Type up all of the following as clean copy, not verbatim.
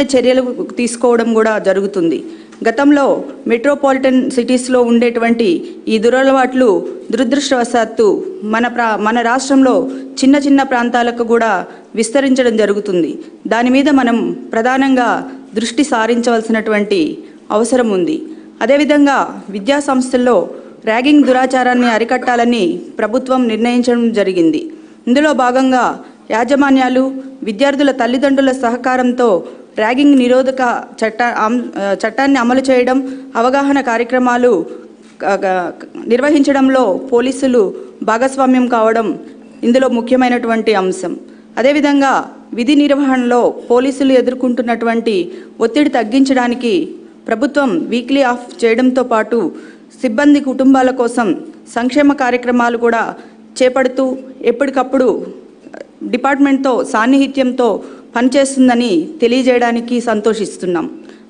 చర్యలు తీసుకోవడం కూడా జరుగుతుంది. గతంలో మెట్రోపాలిటన్ సిటీస్లో ఉండేటువంటి ఈ దురలవాట్లు దురదృష్టవశాత్తు మన రాష్ట్రంలో చిన్న చిన్న ప్రాంతాలకు కూడా విస్తరించడం జరుగుతుంది. దాని మీద మనం ప్రధానంగా దృష్టి సారించవలసినటువంటి అవసరం ఉంది. అదేవిధంగా విద్యా సంస్థల్లో ర్యాగింగ్ దురాచారాన్ని అరికట్టాలని ప్రభుత్వం నిర్ణయించడం జరిగింది. ఇందులో భాగంగా యాజమాన్యాలు విద్యార్థుల తల్లిదండ్రుల సహకారంతో ర్యాగింగ్ నిరోధక చట్టాన్ని అమలు చేయడం, అవగాహన కార్యక్రమాలు నిర్వహించడంలో పోలీసులు భాగస్వామ్యం కావడం ఇందులో ముఖ్యమైనటువంటి అంశం. అదేవిధంగా విధి నిర్వహణలో పోలీసులు ఎదుర్కొంటున్నటువంటి ఒత్తిడి తగ్గించడానికి ప్రభుత్వం వీక్లీ ఆఫ్ చేయడంతో పాటు సిబ్బంది కుటుంబాల కోసం సంక్షేమ కార్యక్రమాలు కూడా చేపడుతూ ఎప్పటికప్పుడు డిపార్ట్మెంట్తో సాన్నిహిత్యంతో పనిచేస్తుందని తెలియజేయడానికి సంతోషిస్తున్నాం.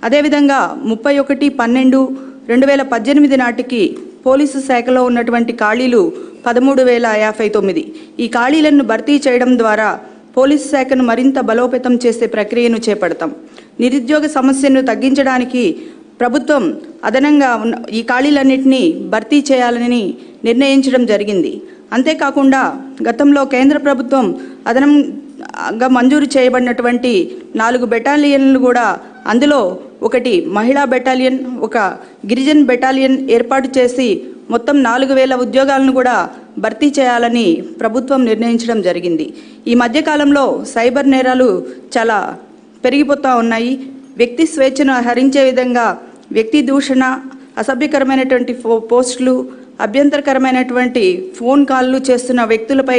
అదేవిధంగా 31/12/2018 నాటికి పోలీసు శాఖలో ఉన్నటువంటి ఖాళీలు 13,059. ఈ ఖాళీలను భర్తీ చేయడం ద్వారా పోలీసు శాఖను మరింత బలోపేతం చేసే ప్రక్రియను చేపడతాం. నిరుద్యోగ సమస్యను తగ్గించడానికి ప్రభుత్వం అదనంగా ఈ ఖాళీలన్నింటినీ భర్తీ చేయాలని నిర్ణయించడం జరిగింది. అంతేకాకుండా గతంలో కేంద్ర ప్రభుత్వం అదనంగా మంజూరు చేయబడినటువంటి 4 బెటాలియన్లు కూడా, అందులో ఒకటి మహిళా బెటాలియన్, ఒక గిరిజన్ బెటాలియన్ ఏర్పాటు చేసి మొత్తం 4,000 ఉద్యోగాలను కూడా భర్తీ చేయాలని ప్రభుత్వం నిర్ణయించడం జరిగింది. ఈ మధ్యకాలంలో సైబర్ నేరాలు చాలా పెరిగిపోతూ ఉన్నాయి. వ్యక్తి స్వేచ్ఛను హరించే విధంగా వ్యక్తి దూషణ, అసభ్యకరమైనటువంటి పోస్టులు, అభ్యంతరకరమైనటువంటి ఫోన్ కాల్లు చేస్తున్న వ్యక్తులపై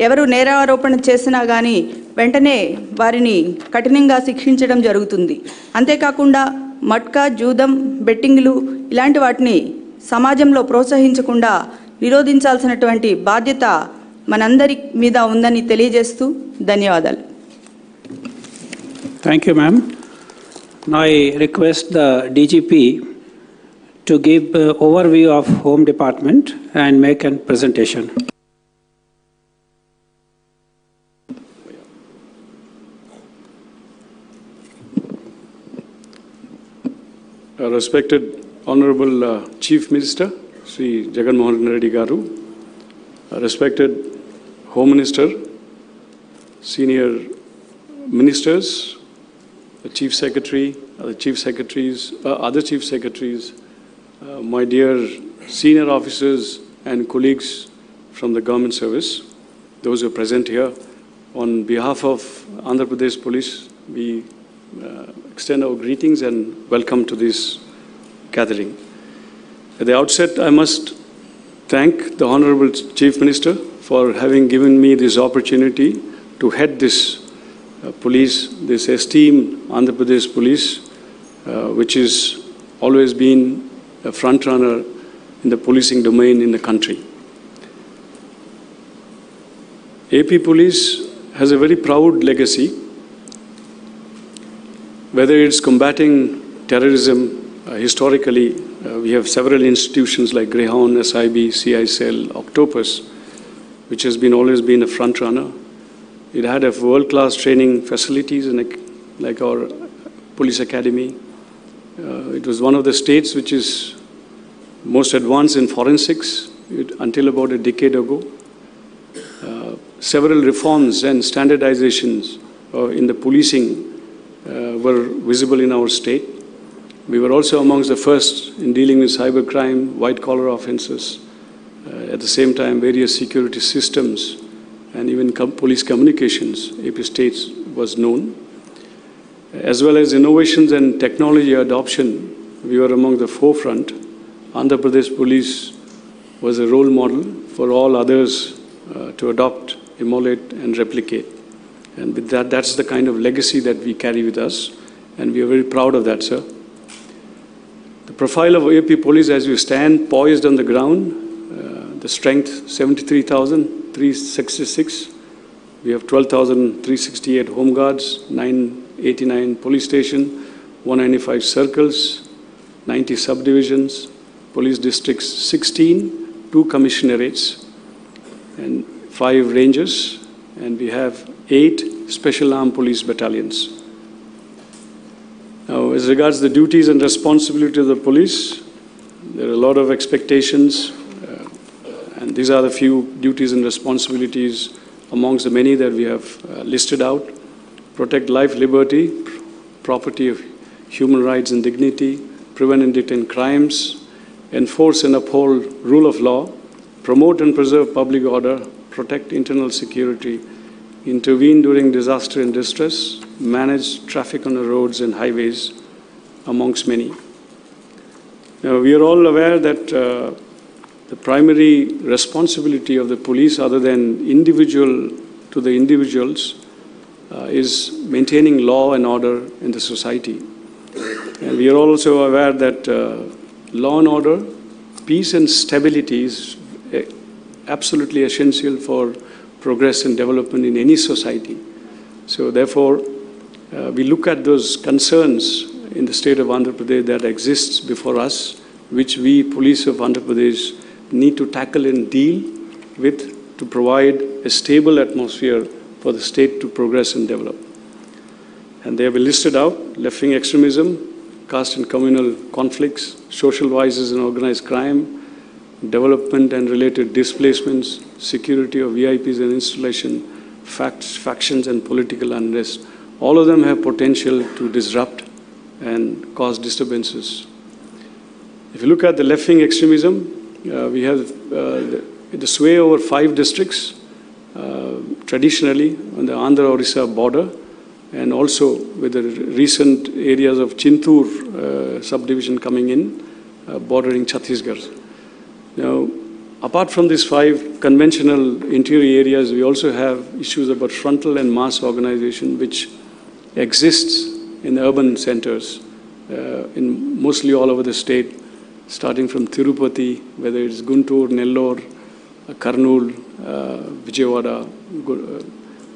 ఎవరు నేరారోపణ చేసినా కానీ వెంటనే వారిని కఠినంగా శిక్షించడం జరుగుతుంది. అంతేకాకుండా మట్కా, జూదం, బెట్టింగ్లు ఇలాంటి వాటిని సమాజంలో ప్రోత్సహించకుండా నిరోధించాల్సినటువంటి బాధ్యత మనందరి మీద ఉందని తెలియజేస్తూ ధన్యవాదాలు. Thank you, ma'am. Now I request the DGP to give an overview of Home Department and make a presentation. Respected Honorable Chief Minister, Sri Jagan Mohan Reddy Garu, respected Home Minister, senior ministers, the Chief Secretary, the Chief Secretaries, other Chief Secretaries, my dear senior officers and colleagues from the government service, those who are present here, on behalf of Andhra Pradesh Police, we extend our greetings and welcome to this gathering. At the outset, I must thank the Honorable Chief Minister for having given me this opportunity to head this police, this esteemed Andhra Pradesh Police, which has always been a front runner in the policing domain in the country. AP Police has a very proud legacy, whether it's combating terrorism. Historically, we have several institutions like Greyhound, SIB, CICL, Octopus, which has always been a front runner. It had a world-class training facilities like our police academy. It was one of the states which is most advanced in forensics until about a decade ago. Several reforms and standardizations in the policing were visible in our state. We were also amongst the first in dealing with cybercrime, white-collar offences. At the same time, various security systems and even police communications, AP states was known. As well as innovations and technology adoption, we were among the forefront. Andhra Pradesh Police was a role model for all others to adopt, emulate and replicate. And with that, that's the kind of legacy that we carry with us, and we are very proud of that, sir. The profile of AP Police as we stand poised on the ground, the strength 73,366. We have 12,368 home guards, 989 police stations, 195 circles, 90 subdivisions, police districts 16, 2 commissionerates, and 5 rangers, and we have 8 special armed police battalions. Now, as regards the duties and responsibility of the police, there are a lot of expectations, and these are the few duties and responsibilities amongst the many that we have listed out. Protect life, liberty, property of human rights and dignity, prevent and detain crimes, enforce and uphold rule of law, promote and preserve public order, protect internal security, intervene during disaster and distress, manage traffic on the roads and highways, amongst many. Now, we are all aware that the primary responsibility of the police, other than individual to the individuals, is maintaining law and order in the society. And we are also aware that law and order, peace and stability is absolutely essential for progress and development in any society. So therefore, we look at those concerns in the state of Andhra Pradesh that exists before us, which we, police of Andhra Pradesh, need to tackle and deal with to provide a stable atmosphere for the state to progress and develop. And they have been listed out: left-wing extremism, caste and communal conflicts, social vices and organized crime, development and related displacements, security of VIPs and installation, factions and political unrest. All of them have potential to disrupt and cause disturbances. If you look at the left-wing extremism, we have the sway over 5 districts, traditionally on the Andhra-Orissa border, and also with the recent areas of Chintur subdivision coming in, bordering Chhattisgarh. Now, apart from these 5 conventional interior areas, we also have issues about frontal and mass organization, which exists in the urban centers, in mostly all over the state, starting from Tirupati, whether it's Guntur, Nellore, Kurnool, Vijayawada,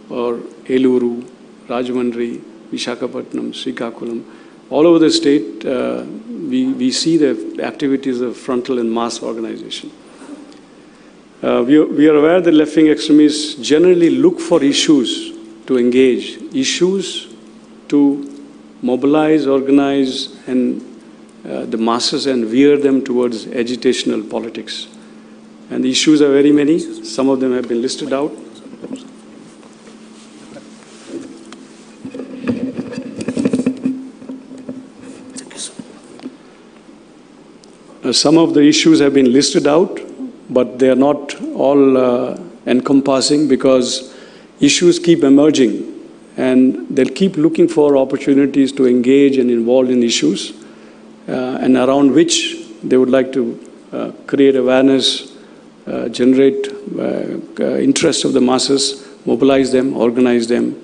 or Eluru, Rajahmundry, Visakhapatnam, Srikakulam. All over the state, we see the activities of frontal and mass organization. We are aware that left-wing extremists generally look for issues to engage, issues to mobilize, organize, and the masses and veer them towards agitational politics. And the issues are very many. Some of them have been listed out. Some of the issues have been listed out, but they are not all encompassing, because issues keep emerging and they'll keep looking for opportunities to engage and involve in issues and around which they would like to create awareness, generate interest of the masses, mobilize them, organize them,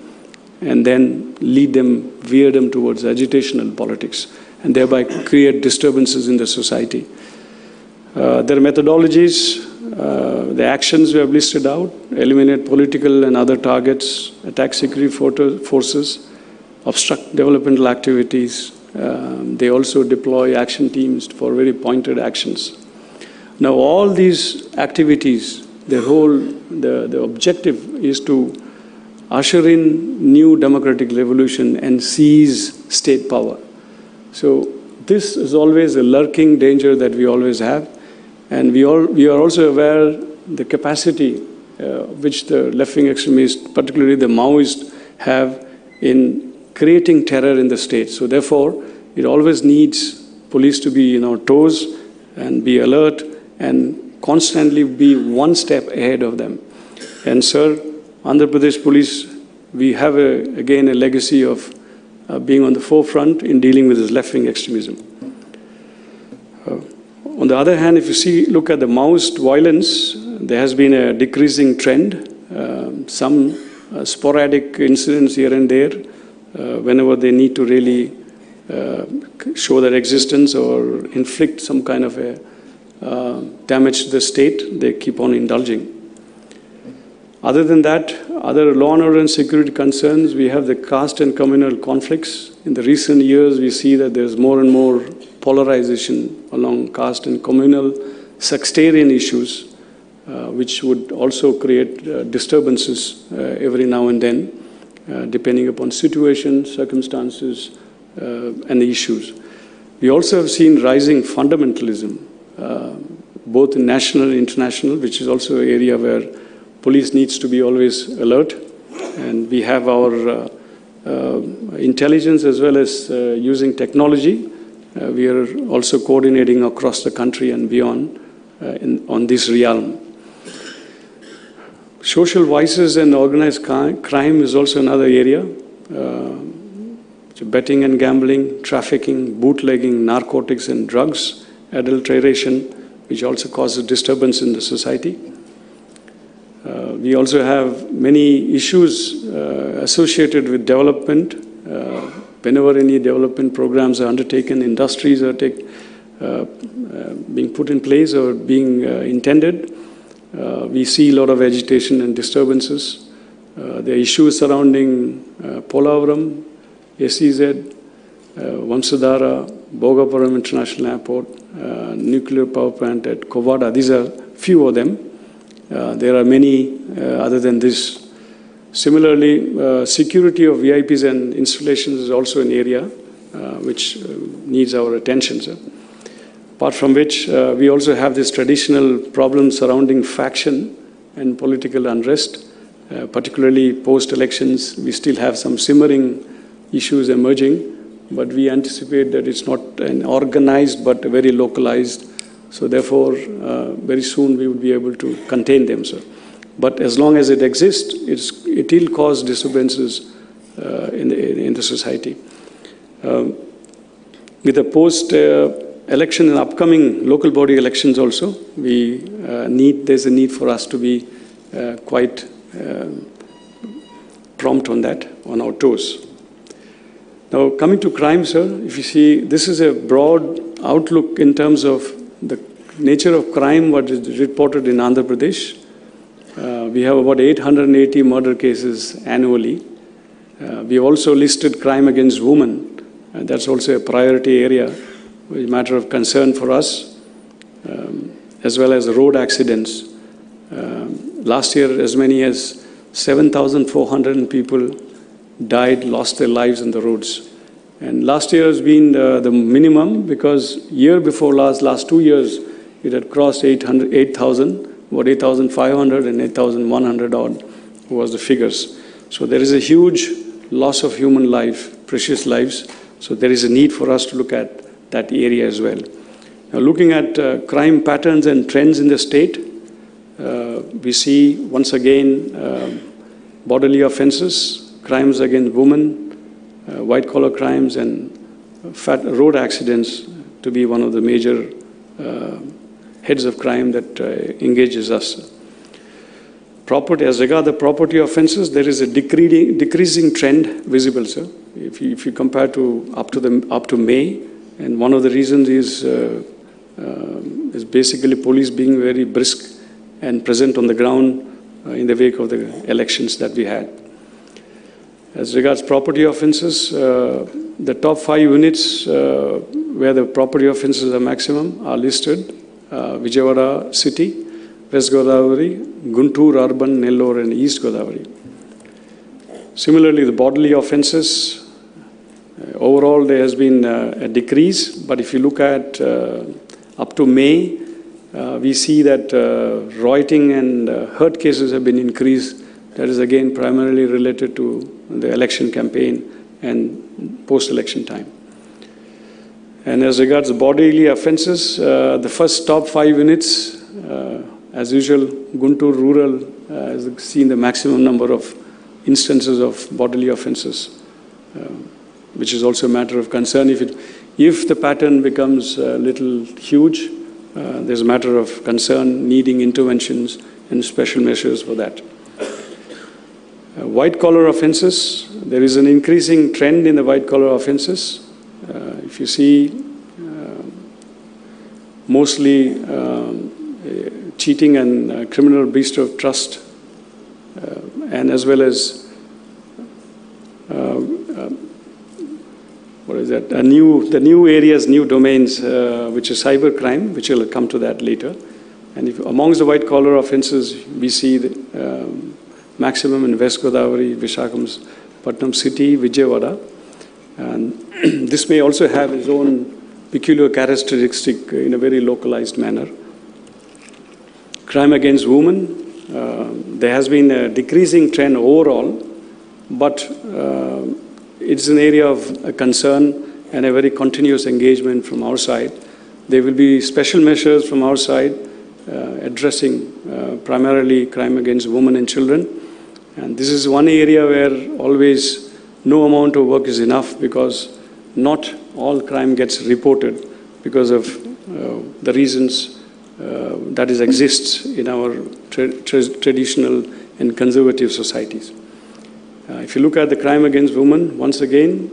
and then lead them, veer them towards agitational politics, and thereby create disturbances in the society. There are methodologies, the actions we have listed out: eliminate political and other targets, attack security forces, obstruct developmental activities. They also deploy action teams for very pointed actions. Now, all these activities, the objective is to usher in new democratic revolution and seize state power. So this is always a lurking danger that we always have. And we are also aware the capacity which the left-wing extremists, particularly the Maoists, have in creating terror in the state. So therefore, it always needs police to be in our toes and be alert and constantly be one step ahead of them. And sir, Andhra Pradesh Police, we have again a legacy of being on the forefront in dealing with this left-wing extremism. On the other hand, if you look at the Maoist violence, there has been a decreasing trend. Some sporadic incidents here and there, whenever they need to really show their existence or inflict some kind of a damage to the state, they keep on indulging. Other than that, other law and order and security concerns, we have the caste and communal conflicts. In the recent years, we see that there's more and more polarization along caste and communal sectarian issues, which would also create disturbances every now and then, depending upon situation, circumstances, and the issues. We also have seen rising fundamentalism, both in national and international, which is also an area where police needs to be always alert. And we have our intelligence as well as using technology. We are also coordinating across the country and beyond on this realm. Social vices and organized crime is also another area. Betting and gambling, trafficking, bootlegging, narcotics and drugs, adulteration, which also causes disturbance in the society. We also have many issues associated with development. Whenever any development programs are undertaken, industries are being put in place or being intended, we see a lot of agitation and disturbances. There are issues surrounding Polavaram, SEZ, Vamsadhara, Bhogapuram International Airport, nuclear power plant at Kovada. These are few of them. There are many other than this. Similarly, security of VIPs and installations is also an area which needs our attention, sir. Apart from which, we also have this traditional problem surrounding faction and political unrest, particularly post-elections. We still have some simmering issues emerging, but we anticipate that it's not an organized but very localized. So therefore, very soon we will be able to contain them, sir. But as long as it exists, it will cause disturbances in the society. With the post-election and upcoming local body elections also, there's a need for us to be quite prompt on that, on our toes. Now, coming to crime, sir, if you see, this is a broad outlook in terms of the nature of crime, what is reported in Andhra Pradesh. We have about 880 murder cases annually. We have also listed crime against women. That's also a priority area, a matter of concern for us, as well as road accidents. Last year, as many as 7,400 people died, lost their lives on the roads. And last year has been the minimum because year before last 2 years, it had crossed 8,000, about 8,500 and 8,100 odd was the figures. So there is a huge loss of human life, precious lives. So there is a need for us to look at that area as well. Now looking at crime patterns and trends in the state, we see once again bodily offenses, crimes against women, white-collar crimes, and road accidents to be one of the major heads of crime that engages us. As regard the property offenses, there is a decreasing trend visible, sir. If you compare to up to May, and one of the reasons is basically police being very brisk and present on the ground in the wake of the elections that we had. As regards property offences, the top 5 units where the property offences are maximum are listed: Vijayawada City, West Godavari, Guntur Urban, Nellore, and East Godavari. Similarly, the bodily offences, overall there has been a decrease, but if you look at up to May, we see that rioting and hurt cases have been increased. That is again primarily related to the election campaign and post-election time. And as regards bodily offences, the first top 5 units, as usual, Guntur Rural has seen the maximum number of instances of bodily offences, which is also a matter of concern. If the pattern becomes a little huge, there's a matter of concern needing interventions and special measures for that. White-collar offences, there is an increasing trend in the white-collar offences. If you see, mostly cheating and criminal breach of trust, and as well as the new areas, new domains, which is cybercrime, which will come to that later. And amongst the white-collar offences, we see the maximum in West Godavari, Visakhapatnam City, Vijayawada. And this may also have its own peculiar characteristic in a very localized manner. Crime against women, there has been a decreasing trend overall, but it's an area of concern and a very continuous engagement from our side. There will be special measures from our side addressing primarily crime against women and children. And this is one area where always no amount of work is enough, because not all crime gets reported because of the reasons that exists in our traditional and conservative societies. If you look at the crime against women, once again,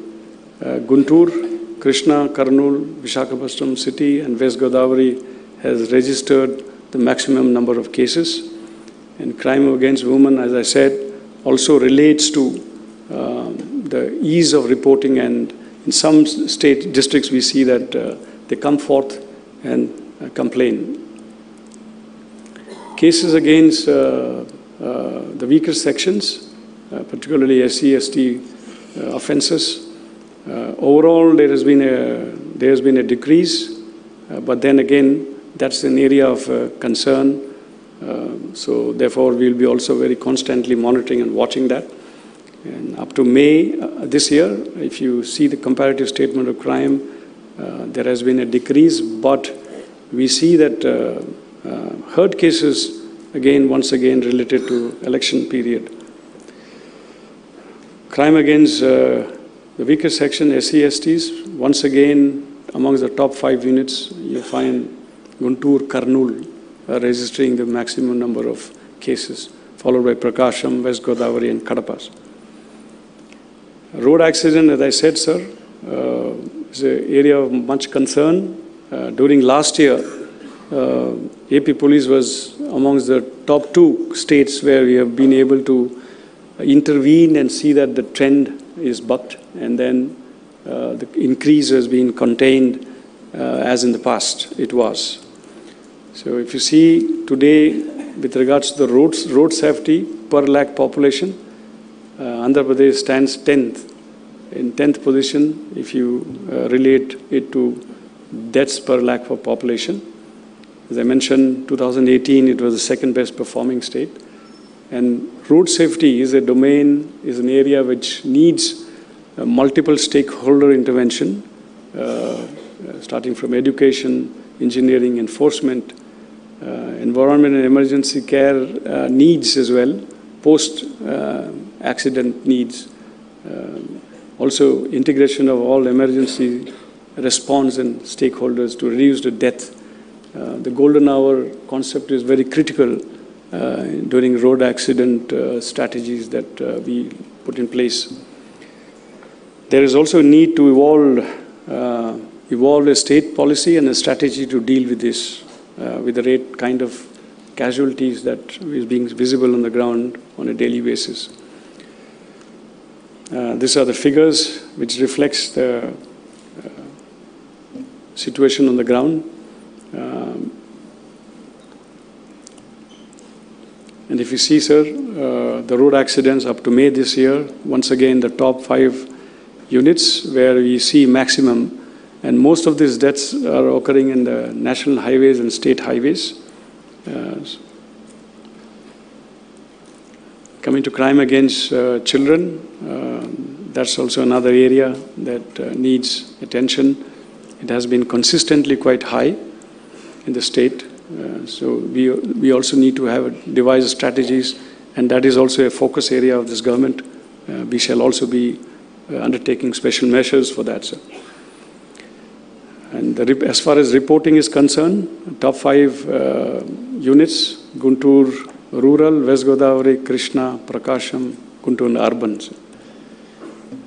Guntur, Krishna, Kurnool, Visakhapatnam city and West Godavari has registered the maximum number of cases. And crime against women, as I said, also relates to the ease of reporting, and in some state districts we see that they come forth and complain. Cases against the weaker sections, particularly SC/ST offences, overall there has been a decrease, but then again that's an area of concern. So therefore we will be also very constantly monitoring and watching that. And up to May this year, if you see the comparative statement of crime, there has been a decrease, but we see that hurt cases once again related to election period. Crime against the weaker section, SC/STs, once again amongst the top 5 units, you find Guntur, Kurnool registering the maximum number of cases, followed by Prakasham, West Godavari and Kadapa. Road accident, as I said, sir, is an area of much concern. During last year, AP Police was amongst the top 2 states where we have been able to intervene and see that the trend is bucked, and then the increase has been contained as in the past it was. So if you see today with regards to the road safety per lakh population, Andhra Pradesh stands 10th, in 10th position if you relate it to deaths per lakh for population. As I mentioned, 2018 it was the second best performing state. And road safety is a domain, is an area which needs multiple stakeholder intervention, starting from education, engineering, enforcement, environment and emergency care needs as well, post-accident needs, also integration of all emergency response and stakeholders to reduce the death. The golden hour concept is very critical during road accident strategies that we put in place. There is also a need to evolve a state policy and a strategy to deal with this, with the rate kind of casualties that is being visible on the ground on a daily basis. These are the figures which reflects the situation on the ground. And if you see, sir, the road accidents up to May this year, once again the top 5 units where we see maximum, and most of these deaths are occurring in the national highways and state highways. Coming to crime against children, that's also another area that needs attention. It has been consistently quite high in the state. So we also need to devise strategies, and that is also a focus area of this government. We shall also be undertaking special measures for that, sir. And as far as reporting is concerned, top 5 units, Guntur rural, West Godavari, Krishna, Prakasham, Guntur and urban. Sir.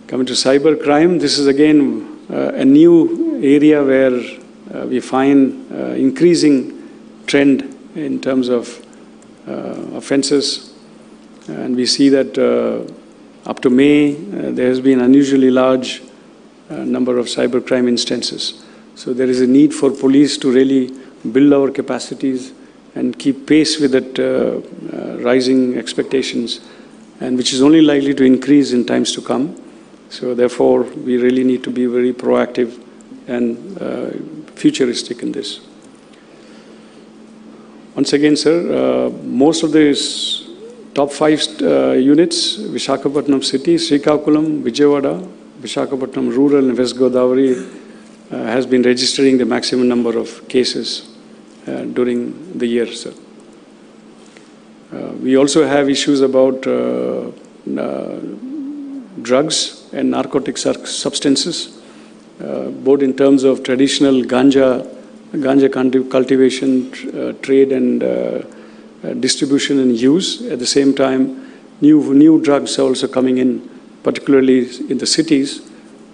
Coming to cyber crime, this is again a new area where we find increasing trend in terms of offences, and we see that up to May there has been unusually large number of cybercrime instances. So there is a need for police to really build our capacities and keep pace with that rising expectations, and which is only likely to increase in times to come. So therefore, we really need to be very proactive and futuristic in this. Once again, sir, most of these top 5 units, Visakhapatnam City, Srikakulam, Vijayawada, Visakhapatnam Rural and West Godavari has been registering the maximum number of cases during the year, sir. We also have issues about drugs and narcotic substances, both in terms of traditional ganja cultivation, trade and distribution and use. At the same time, new drugs are also coming in, particularly in the cities.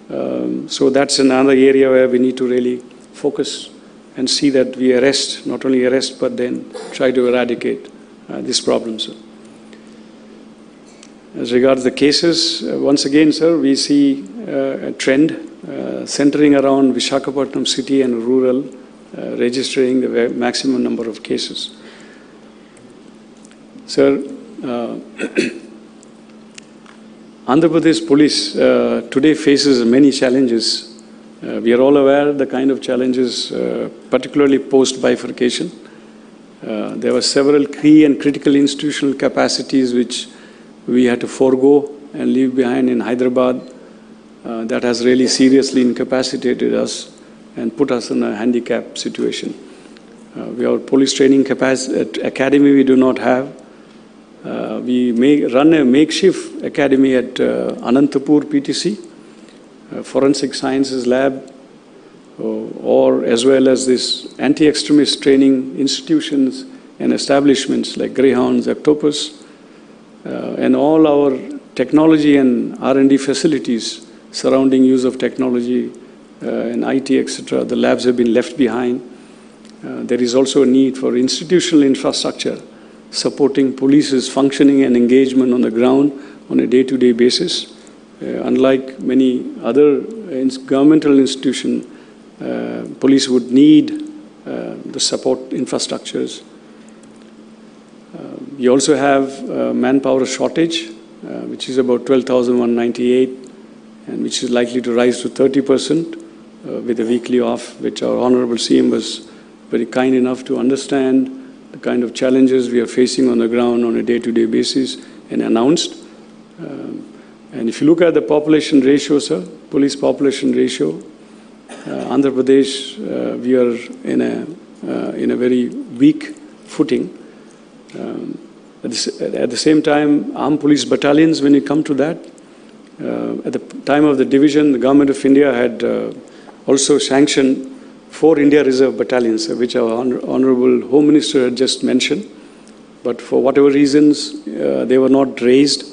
So that's another area where we need to really focus and see that we arrest, not only arrest, but then try to eradicate these problems. As regards the cases, once again, sir, we see a trend centering around Visakhapatnam city and rural, registering the maximum number of cases. Sir, Andhra Pradesh Police today faces many challenges. We are all aware of the kind of challenges, particularly post-bifurcation. There were several key and critical institutional capacities which we had to forego and leave behind in Hyderabad. That has really seriously incapacitated us and put us in a handicapped situation. We have police training academy we do not have. We may run a makeshift academy at Anantapur PTC, Forensic Sciences Lab, or as well as this anti-extremist training institutions and establishments like Greyhounds, Octopus, and all our technology and R&D facilities surrounding use of technology and IT, etc. The labs have been left behind. There is also a need for institutional infrastructure supporting police's functioning and engagement on the ground on a day-to-day basis. Unlike many other governmental institutions, police would need the support infrastructures. We also have manpower shortage, which is about 12,198, and which is likely to rise to 30% with a weekly off, which our Honorable CM was very kind enough to understand the kind of challenges we are facing on the ground on a day-to-day basis and announced. And if you look at the population ratio, sir, police population ratio, Andhra Pradesh, we are in a very weak footing. At the same time, armed police battalions, when you come to that, at the time of the division, the Government of India had also sanctioned 4 India Reserve battalions, which our Honorable Home Minister had just mentioned. But for whatever reasons, they were not raised.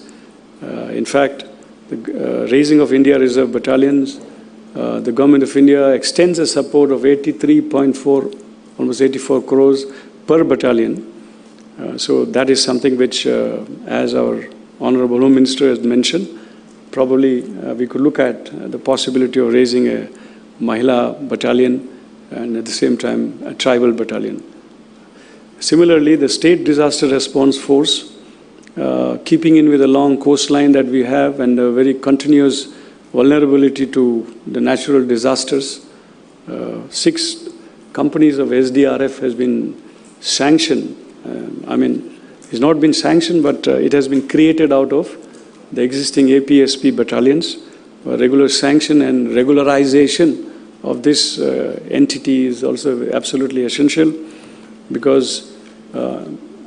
In fact, the raising of India Reserve battalions, the Government of India extends a support of 83.4, almost 84 crores per battalion. So that is something which, as our Honorable Home Minister has mentioned, probably we could look at the possibility of raising a Mahila battalion and at the same time a tribal battalion. Similarly, the State Disaster Response Force, keeping in with the long coastline that we have and a very continuous vulnerability to the natural disasters, 6 companies of SDRF has been sanctioned. It's not been sanctioned, but it has been created out of the existing APSP battalions. Regular sanction and regularization of this entity is also absolutely essential, because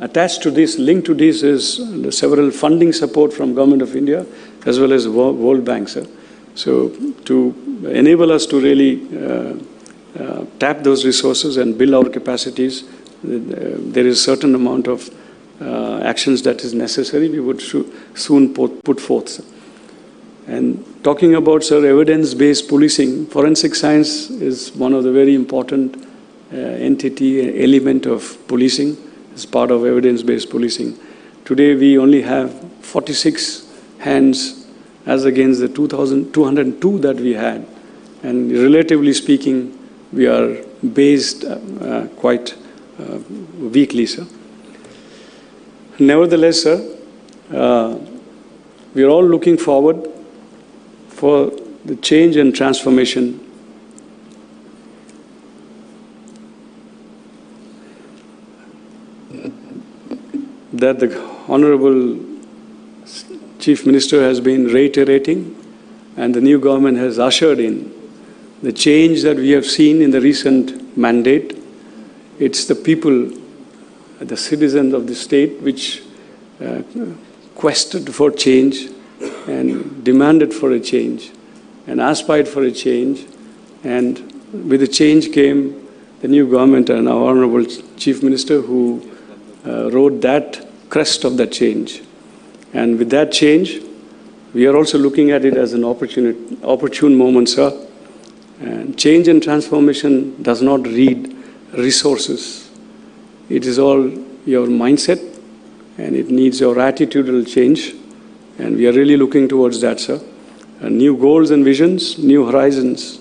attached to this, linked to this, is the several funding support from Government of India as well as World Bank, sir. So to enable us to really tap those resources and build our capacities, there is a certain amount of actions that is necessary. We would soon put forth, sir. And talking about, sir, evidence-based policing, forensic science is one of the very important element of policing as part of evidence-based policing. Today, we only have 46 hands as against the 2,202 that we had. And relatively speaking, we are based quite weakly, sir. Nevertheless, sir, we are all looking forward for the change and transformation that the Honorable Chief Minister has been reiterating and the new government has ushered in. The change that we have seen in the recent mandate, it's the people, the citizens of the state which quested for change and demanded for a change and aspired for a change. And with the change came the new government and our Honorable Chief Minister who rode that crest of that change. And with that change, we are also looking at it as an opportune moment, sir. And change and transformation does not read resources. It is all your mindset, and it needs your attitudinal change. And we are really looking towards that, sir. New goals and visions, new horizons.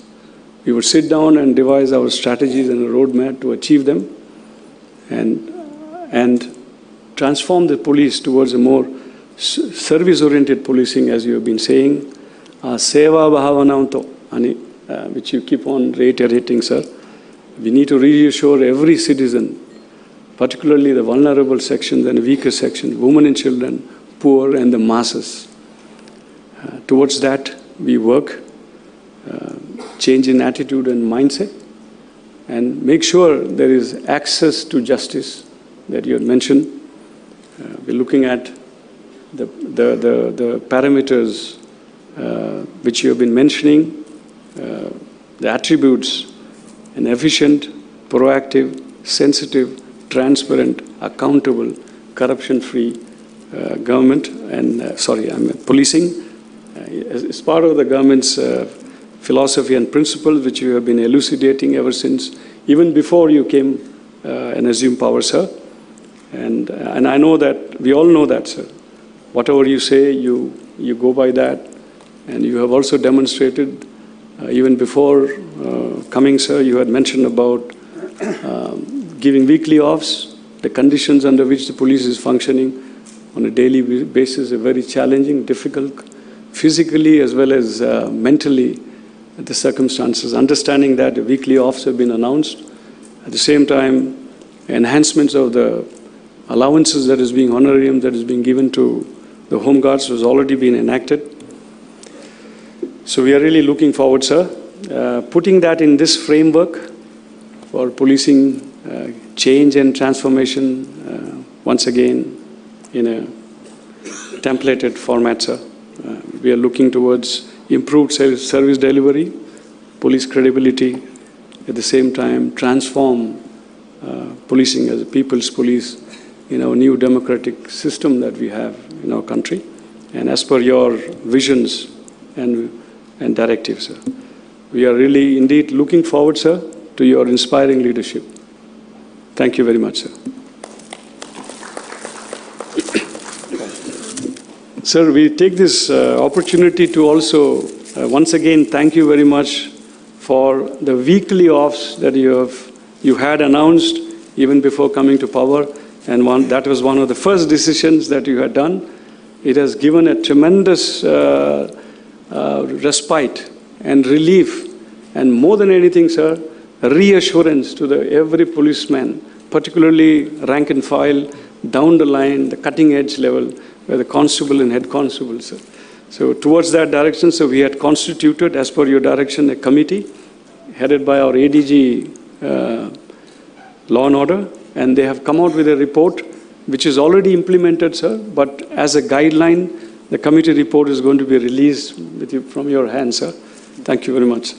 We would sit down and devise our strategies and a roadmap to achieve them and transform the police towards a more service-oriented policing, as you have been saying. Seva bhavananto, which you keep on reiterating, sir. We need to reassure every citizen, particularly the vulnerable sections and weaker sections, women and children, poor and the masses. Towards that, we work, change in attitude and mindset, and make sure there is access to justice that you had mentioned. We're looking at the parameters which you have been mentioning, the attributes: an efficient, proactive, sensitive, transparent, accountable, corruption-free government and, policing. As part of the government's philosophy and principles, which you have been elucidating ever since, even before you came and assumed power, sir. And I know that, we all know that, sir. Whatever you say, you go by that. And you have also demonstrated, even before coming, sir, you had mentioned about giving weekly offs, the conditions under which the police is functioning on a daily basis are very challenging, difficult, physically as well as mentally, the circumstances. Understanding that weekly offs have been announced. At the same time, enhancements of the allowances that is being honorarium that is being given to the Home Guards has already been enacted. So we are really looking forward, sir. Putting that in this framework for policing change and transformation, once again, in a templated format, sir. We are looking towards improved service delivery, police credibility, at the same time transform policing as a people's police in our new democratic system that we have in our country, and as per your visions and directives, sir. We are really indeed looking forward, sir, to your inspiring leadership. Thank you very much, sir. Sir, we take this opportunity to also once again thank you very much for the weekly offs that you had announced even before coming to power, and that was one of the first decisions that you had done. It has given a tremendous respite and relief, and more than anything, sir, reassurance to every policeman, particularly rank and file, down the line, the cutting edge level, where the constable and head constable, sir. So towards that direction, so we had constituted, as per your direction, a committee headed by our ADG Law and Order, and they have come out with a report which is already implemented, sir, but as a guideline, the committee report is going to be released from your hands, sir. Thank you very much.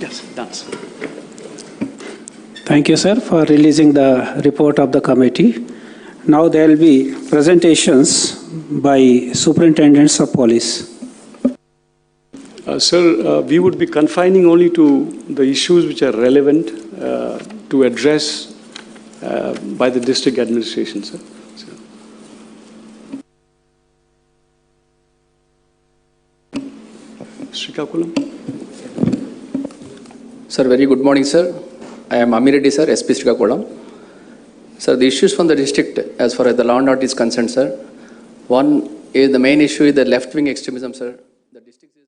Yes, done, sir. Thank you, sir, for releasing the report of the committee. Now there will be presentations by superintendents of police. Sir, we would be confining only to the issues which are relevant to address by the district administration, sir. Srikakulam. Sir, very good morning, sir. I am Amireddy, sir, SP Srikakulam. Sir, the issues from the district as far as the law and order is concerned, sir. One is the main issue is the left-wing extremism, sir. The district is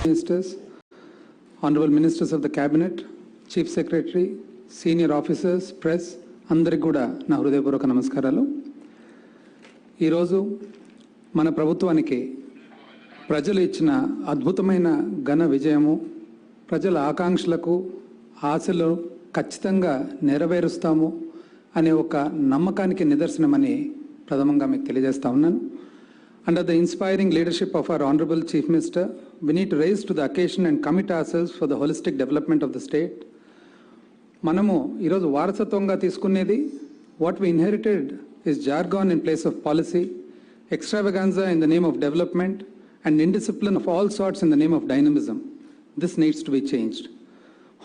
Ministers, Honorable Ministers of the Cabinet, Chief Secretary, Senior Officers, Press, అందరికి కూడా నా హృదయపూర్వక నమస్కారాలు. ఈరోజు మన ప్రభుత్వానికి ప్రజలు ఇచ్చిన అద్భుతమైన ఘన విజయము, ప్రజల ఆకాంక్షలకు ఆశలు ఖచ్చితంగా నెరవేరుస్తాము అనే ఒక నమ్మకానికి నిదర్శనమని ప్రథమంగా మీకు తెలియజేస్తా ఉన్నాను. Under the inspiring leadership of our Honorable Chief Minister, we need to rise to the occasion and commit ourselves for the holistic development of the state. మనము ఈరోజు వారసత్వంగా తీసుకునేది what we inherited is jargon in place of policy, extravaganza in the name of development, and indiscipline of all sorts in the name of dynamism. This needs to be changed.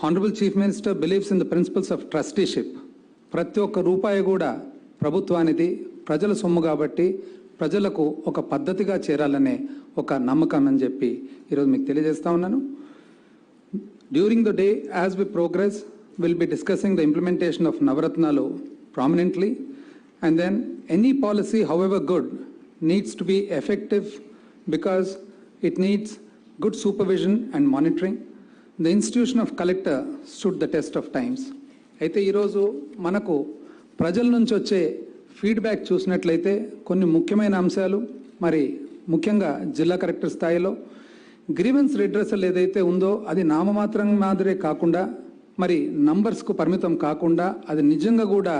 Honorable Chief Minister believes in the principles of trusteeship. ప్రతి ఒక్క రూపాయి కూడా ప్రభుత్వానిది, ప్రజల సొమ్ము కాబట్టి ప్రజలకు ఒక పద్ధతిగా చేరాలనే ఒక నమ్మకం అని చెప్పి ఈరోజు మీకు తెలియజేస్తా ఉన్నాను. During the day as we progress will be discussing the implementation of Navaratnalu prominently, and then any policy however good needs to be effective because it needs good supervision and monitoring. The institution of collector stood the test of times. అయితే ఈరోజు మనకు ప్రజల నుంచి వచ్చే feedback చూసినట్లయితే కొన్ని ముఖ్యమైన అంశాలు, మరి ముఖ్యంగా జిల్లా కలెక్టర్ స్థాయిలో గ్రీవెన్స్ రిడ్రెసల్ ఏదైతే ఉందో అది నామమాత్రం మాదిరే కాకుండా, మరి నంబర్స్కు పరిమితం కాకుండా అది నిజంగా కూడా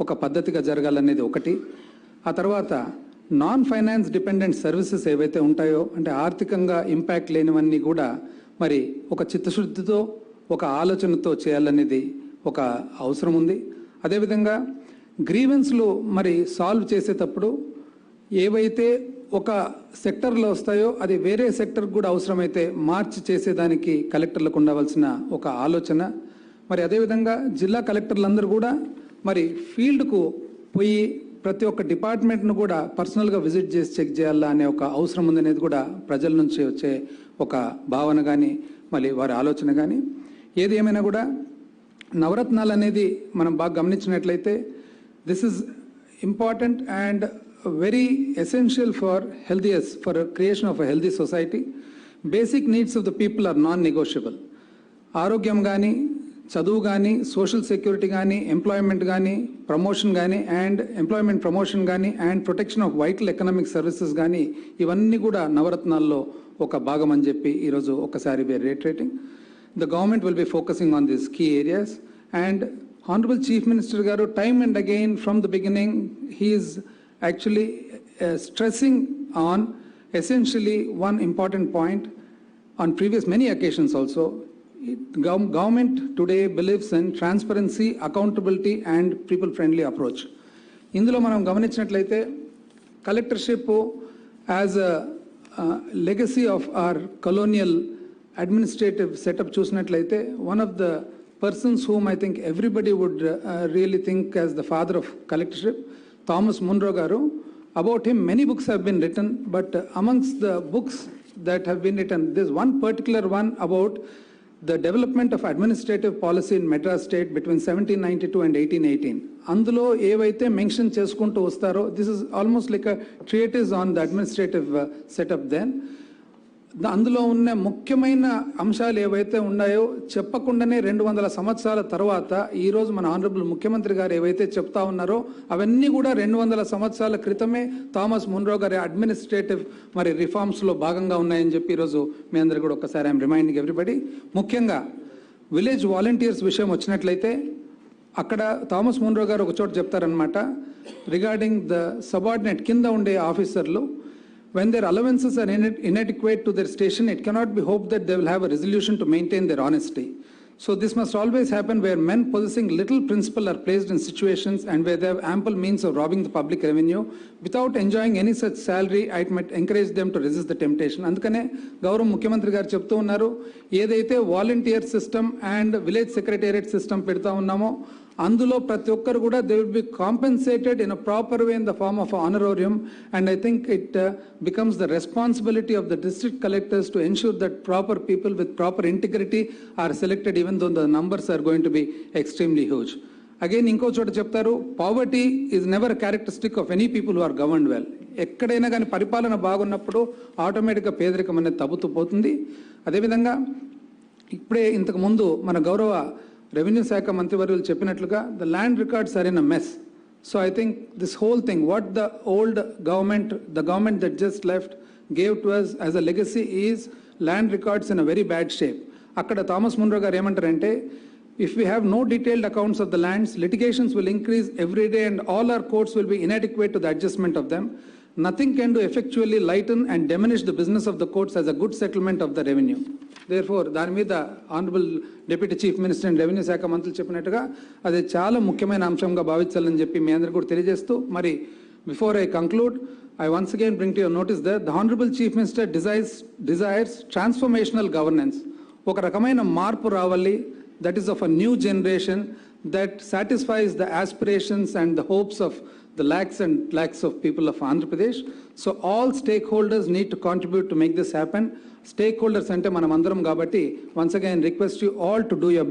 ఒక పద్ధతిగా జరగాలనేది ఒకటి. ఆ తర్వాత నాన్ ఫైనాన్స్ డిపెండెంట్ సర్వీసెస్ ఏవైతే ఉంటాయో, అంటే ఆర్థికంగా ఇంపాక్ట్ లేనివన్నీ కూడా మరి ఒక చిత్తశుద్ధితో ఒక ఆలోచనతో చేయాలనేది ఒక అవసరం ఉంది. అదేవిధంగా గ్రీవెన్స్లు మరి సాల్వ్ చేసేటప్పుడు ఏవైతే ఒక సెక్టర్లో వస్తాయో అది వేరే సెక్టర్ కూడా అవసరమైతే మార్చి చేసేదానికి కలెక్టర్లకు ఉండవలసిన ఒక ఆలోచన. మరి అదేవిధంగా జిల్లా కలెక్టర్లందరూ కూడా మరి ఫీల్డ్కు పోయి ప్రతి ఒక్క డిపార్ట్మెంట్ను కూడా పర్సనల్గా విజిట్ చేసి చెక్ చేయాలా అనే ఒక అవసరం ఉందనేది కూడా ప్రజల నుంచి వచ్చే ఒక భావన కానీ మళ్ళీ వారి ఆలోచన కానీ. ఏది ఏమైనా కూడా నవరత్నాలు అనేది మనం బాగా గమనించినట్లయితే this is important and very essential for creation of a healthy society. Basic needs of the people are non-negotiable. ఆరోగ్యం కానీ, చదువు కానీ, సోషల్ సెక్యూరిటీ కానీ, ఎంప్లాయ్మెంట్ కానీ, ప్రమోషన్ కానీ ఎంప్లాయ్మెంట్ ప్రమోషన్ కానీ and protection of vital economic services కానీ ఇవన్నీ కూడా నవరత్నాల్లో ఒక భాగం అని చెప్పి ఈరోజు ఒకసారి we are reiterating. The government will be focusing on these key areas, and Honorable Chief Minister Garu, time and again from the beginning, he is actually stressing on essentially one important point on previous many occasions also. Government today believes in transparency, accountability and people-friendly approach. ఇందులో మనం గమనించినట్లయితే collectorship as a legacy of our colonial administrative setup చూసినట్లయితే one of the persons whom I think everybody would really think as the father of collectorship, Thomas Munro garu. About him, many books have been written, but amongst the books that have been written, there's one particular one about the development of administrative policy in Madras state between 1792 and 1818. అందులో ఏవైతే mention చేసుకుంటూ వస్తారో, this is almost like a treatise on the administrative setup then. అందులో ఉన్న ముఖ్యమైన అంశాలు ఏవైతే ఉన్నాయో చెప్పకుండానే 200 సంవత్సరాల తర్వాత ఈరోజు మన ఆనరబుల్ ముఖ్యమంత్రి గారు ఏవైతే చెప్తా ఉన్నారో అవన్నీ కూడా 200 సంవత్సరాల క్రితమే థామస్ మున్రో గారి అడ్మినిస్ట్రేటివ్ మరి రిఫార్మ్స్లో భాగంగా ఉన్నాయని చెప్పి ఈరోజు మీ అందరు కూడా ఒకసారి ఐఎమ్ రిమైండింగ్ ఎవ్రీబడి. ముఖ్యంగా విలేజ్ వాలంటీర్స్ విషయం వచ్చినట్లయితే అక్కడ థామస్ మున్రో గారు ఒక చోట చెప్తారనమాట, రిగార్డింగ్ ద సబార్డినేట్ కింద ఉండే ఆఫీసర్లు, when their allowances are inadequate to their station, it cannot be hoped that they will have a resolution to maintain their honesty. So this must always happen where men possessing little principle are placed in situations and where they have ample means of robbing the public revenue without enjoying any such salary. It might encourage them to resist the temptation. అందుకనే గౌరవ ముఖ్యమంత్రి గారు చెప్తూ ఉన్నారు, ఏదైతే volunteer system and village secretariat system పెడతా ఉన్నామో అందులో ప్రతి ఒక్కరు కూడా they will be compensated in a proper way in the form of honorarium. And I think it becomes the responsibility of the district collectors to ensure that proper people with proper integrity are selected, even though the numbers are going to be extremely huge. Again, ఇంకో చోట చెప్తారు, poverty is never a characteristic of any people who are governed well. ఎక్కడైనా కానీ పరిపాలన బాగున్నప్పుడు ఆటోమేటిక్గా పేదరికం అనేది తగ్గుతూ పోతుంది. అదేవిధంగా ఇప్పుడే ఇంతకు ముందు మన గౌరవ రెవెన్యూ శాఖ మంత్రివర్యులు చెప్పినట్లుగా the land records are in a mess. So I think this whole thing, what the old government, the government that just left gave to us as a legacy is land records in a very bad shape. అక్కడ Thomas Munro గారు ఏమంటారంటే, if we have no detailed accounts of the lands, litigations will increase every day and all our courts will be inadequate to the adjustment of them. Nothing can do effectually lighten and diminish the business of the courts as a good settlement of the revenue. Therefore, దాని మీద honourable deputy chief minister and revenue శాఖ మంత్రులు చెప్పినట్టుగా అది చాలా ముఖ్యమైన అంశంగా భావించాలని చెప్పి మీ అందరికీ కూడా తెలియజేస్తూ, మరి before I conclude, I once again bring to your notice that the honorable chief minister desires transformational governance. ఒక రకమైన మార్పు రావాలి, that is of a new generation that satisfies the aspirations and the hopes of the lakhs and lakhs of people of Andhra Pradesh. So all stakeholders need to contribute to make this happen. Stakeholders ante manam andaram kabatti once again request you all to do your